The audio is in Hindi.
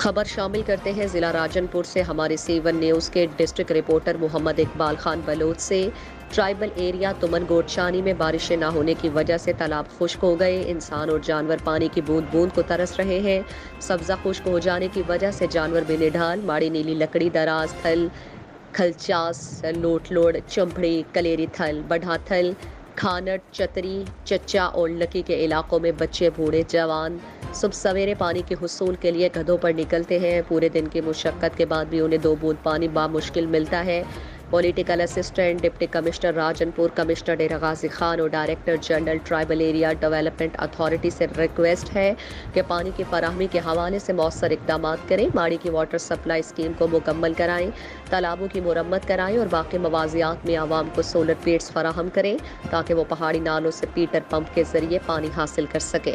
खबर शामिल करते हैं ज़िला राजनपुर से हमारे C1 न्यूज़ के डिस्ट्रिक्ट रिपोर्टर मोहम्मद इकबाल खान बलोच से। ट्राइबल एरिया तुमन गोडशानी में बारिशें ना होने की वजह से तालाब खुश्क हो गए। इंसान और जानवर पानी की बूंद बूंद को तरस रहे हैं। सब्जा खुश्क हो जाने की वजह से जानवर बेनिढाल माड़ी नीली लकड़ी दराज थल खलचास लोटलोड़ चंपड़ी कलेरी थल बढ़ा थल खानट चतरी चच्चा और लकी के इलाकों में बच्चे बूढ़े जवान सुबह सवेरे पानी के हुसूल के लिए गधों पर निकलते हैं। पूरे दिन की मुशक्क़त के बाद भी उन्हें 2 बूंद पानी बामुश्किल मिलता है। Political assistant deputy commissioner Rajanpur, commissioner Dera Ghazi Khan और director general tribal area development authority से रिक्वेस्ट है कि पानी की फराहमी के हवाले से मौसर इकदाम करें। माड़ी की वाटर सप्लाई स्कीम को मुकम्मल कराएं, तालाबों की मुरम्मत कराएं और बाकी मवाजियात में आवाम को सोलर पेड्स फराहम करें ताकि वो पहाड़ी नालों से पीटर पंप के जरिए पानी हासिल कर सकें।